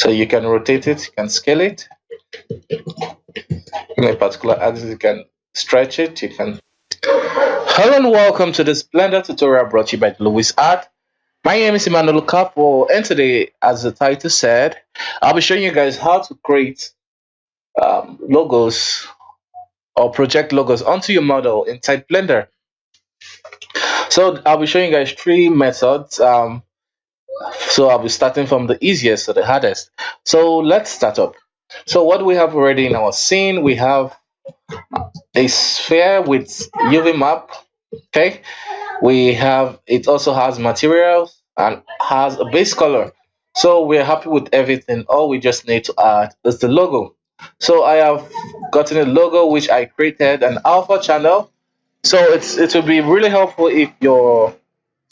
So you can rotate it, you can scale it in a particular axis, you can stretch it, you can. Hello and welcome to this Blender tutorial brought to you by Luwizart. My name is Emmanuel Capo, and today, as the title said, I'll be showing you guys how to create logos or project logos onto your model inside Blender. So I'll be showing you guys three methods. So I'll be starting from the easiest to the hardest. So let's start up. So what we have already in our scene, we have a sphere with UV map. Okay, we have it also has materials and has a base color. So we're happy with everything. All we just need to add is the logo. So I have gotten a logo which I created an alpha channel. So it will be really helpful if your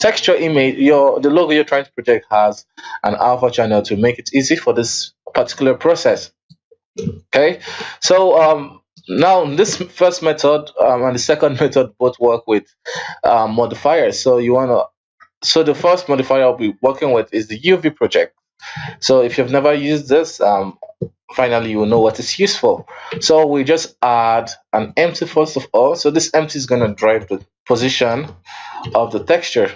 texture image, the logo you're trying to project has an alpha channel to make it easy for this particular process. Okay, so now this first method and the second method both work with modifiers. So the first modifier I'll be working with is the UV project. So if you've never used this, finally you will know what it's used for. So we just add an empty first of all. So this empty is going to drive the position of the texture.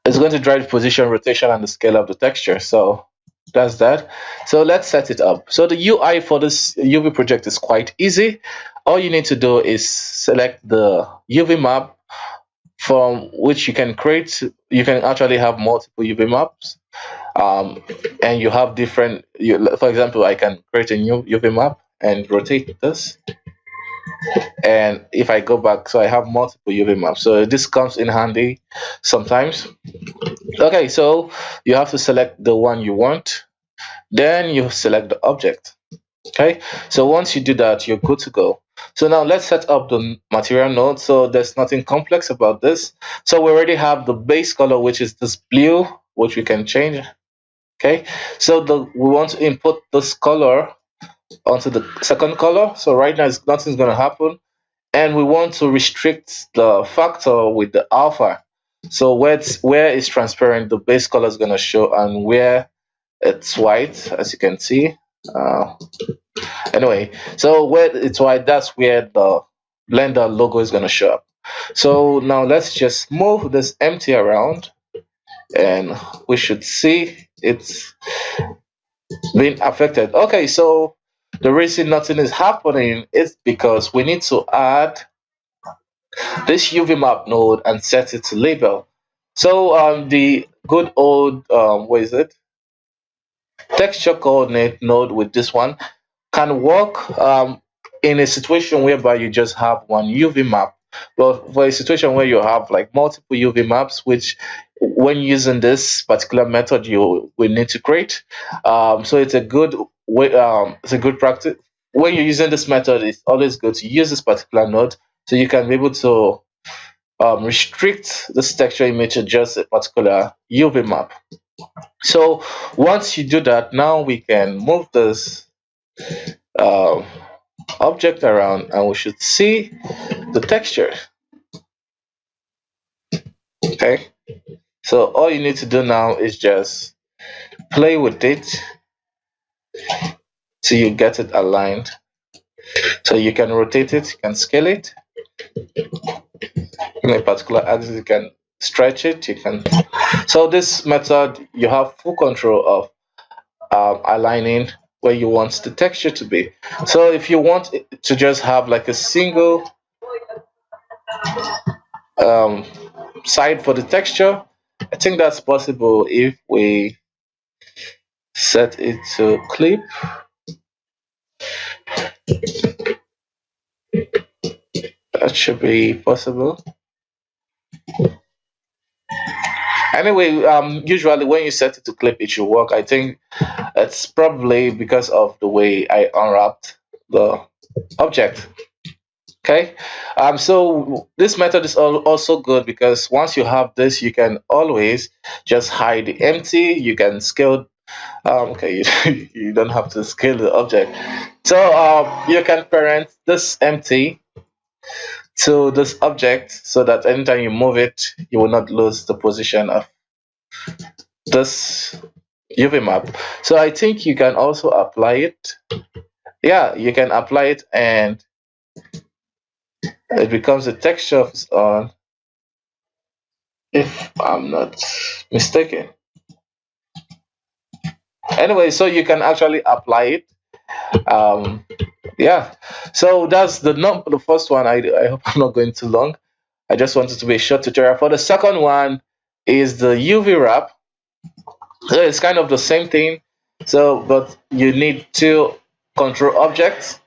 It's going to drive the position, rotation, and the scale of the texture. So that's that. So let's set it up. So the UI for this UV project is quite easy. All you need to do is select the UV map from which you can create. You can actually have multiple UV maps, and you have different. For example, I can create a new UV map and rotate this. And if I go back, so I have multiple UV maps. So this comes in handy sometimes. Okay, so you have to select the one you want. Then you select the object. Okay, so once you do that, you're good to go. So now let's set up the material node. So there's nothing complex about this. So we already have the base color, which is this blue, which we can change. Okay, so we want to input this color onto the second color. So right now nothing's going to happen, and we want to restrict the factor with the alpha. So where it's transparent, the base color is going to show, and where it's white, as you can see. Anyway, so where it's white, that's where the Blender logo is going to show up. So now let's just move this empty around, and we should see it's being affected. Okay, so the reason nothing is happening is because we need to add this UV map node and set it to label. So the good old what is it, texture coordinate node with this one can work in a situation whereby you just have one UV map. But for a situation where you have like multiple UV maps, which when using this particular method you will need to create, so it's a good way. It's a good practice. When you're using this method, it's always good to use this particular node so you can be able to restrict this texture image to just a particular UV map. So once you do that, now we can move this um, object around and we should see the texture. Okay, so all you need to do now is just play with it till you get it aligned. So you can rotate it, you can scale it in a particular axis, you can stretch it, you can. So this method you have full control of aligning where you want the texture to be. So if you want it to just have like a single um, side for the texture, I think that's possible if we set it to clip. That should be possible. Anyway, usually when you set it to clip, it should work. I think it's probably because of the way I unwrapped the object. Okay, so this method is also good because once you have this, you can always just hide the empty. You can scale. Okay, you don't have to scale the object. So you can parent this empty to this object so that anytime you move it, you will not lose the position of this UV map. So I think you can also apply it. Yeah, you can apply it and it becomes a texture of its own, if I'm not mistaken. Anyway, so you can actually apply it. Um, yeah. So that's the first one. I hope I'm not going too long. I just wanted to be a short tutorial. For the second one is the UV wrap. So it's kind of the same thing. So, but you need two control objects.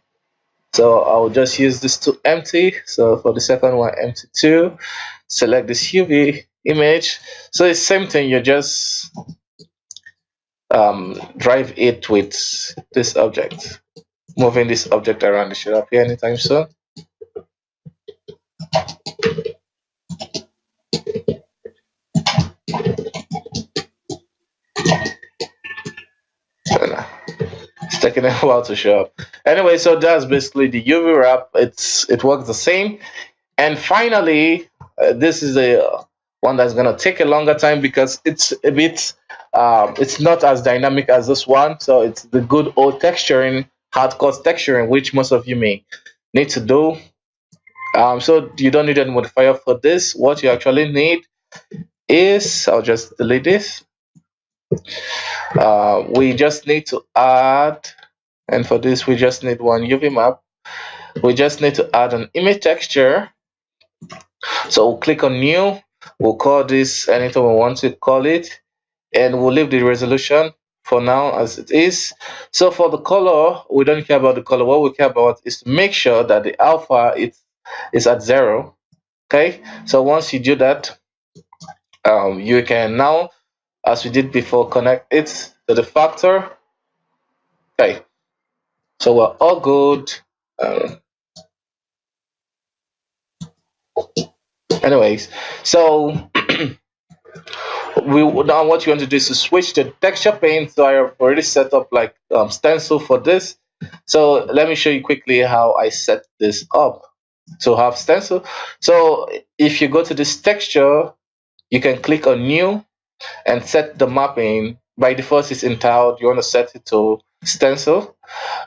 So I'll just use this to empty. So for the second one, empty two. Select this UV image. So it's same thing. You just drive it with this object. Moving this object around, it should appear anytime soon. It's taking a while to show up. Anyway, so that's basically the UV wrap. It works the same. And finally, this is a one that's gonna take a longer time because it's a bit it's not as dynamic as this one. So it's the good old texturing, hardcore texturing, which most of you may need to do. So you don't need any modifier for this. What you actually need is, I'll just delete this. We just need to add, and for this we just need one UV map. We just need to add an image texture. So we'll click on new. We'll call this anything we want to call it, and we'll leave the resolution for now as it is. So for the color, we don't care about the color. What we care about is to make sure that the alpha is at 0. Okay. So once you do that, you can now, as we did before, connect it to the factor. Okay. So we're all good. Um, Anyways, so we now what you want to do is to switch the texture pane. So I have already set up like stencil for this. So let me show you quickly how I set this up to have stencil. So if you go to this texture, you can click on new and set the mapping. By default it's entirely. You want to set it to stencil.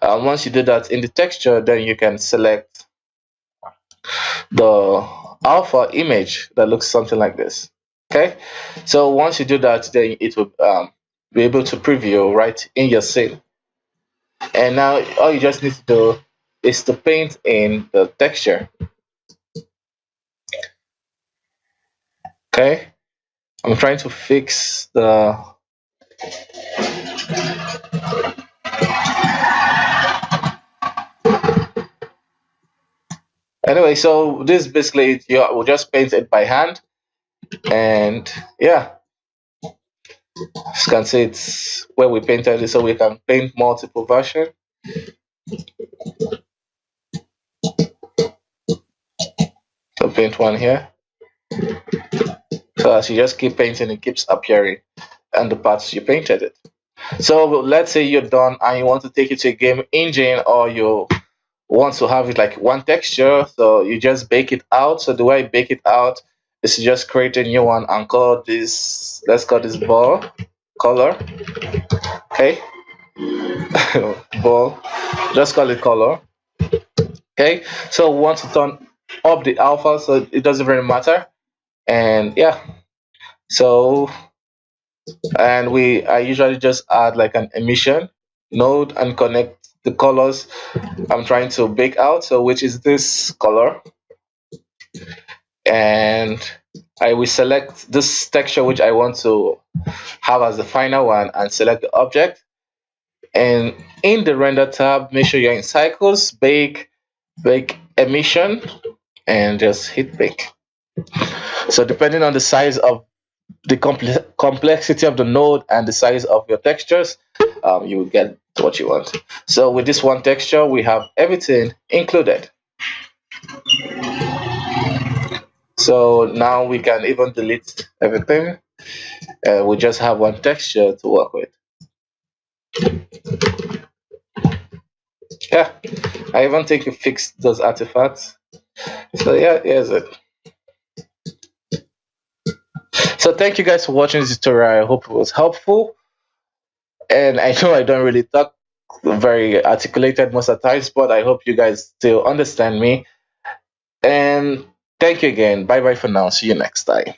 Once you do that in the texture, then you can select the alpha image that looks something like this. Okay, so once you do that, then it will be able to preview right in your scene. And now all you just need to do is to paint in the texture. Okay, I'm trying to fix the. Anyway, so this basically you will just paint it by hand, and yeah, as you can see it's where we painted it, so we can paint multiple versions. So paint one here. So as you just keep painting, it keeps appearing and the parts you painted it. So let's say you're done and you want to take it to a game engine, or you want to have it like one texture, so you just bake it out. So the way I bake it out is to just create a new one and call this, let's call this ball color. Okay. Ball, just call it color. Okay, so we want to turn up the alpha so it doesn't really matter. And yeah, so and I usually just add like an emission node and connect the colors I'm trying to bake out, so which is this color. And I will select this texture which I want to have as the final one and select the object. And in the render tab, make sure you're in cycles, bake emission, and just hit bake. So depending on the size of the complexity of the node and the size of your textures, you will get what you want. So with this one texture, we have everything included. So now we can even delete everything. We just have one texture to work with. Yeah, I even think you fixed those artifacts. So yeah, here's it. So thank you guys for watching this tutorial. I hope it was helpful. And I know I don't really talk very articulated most of the times, but I hope you guys still understand me. And thank you again. Bye bye for now. See you next time.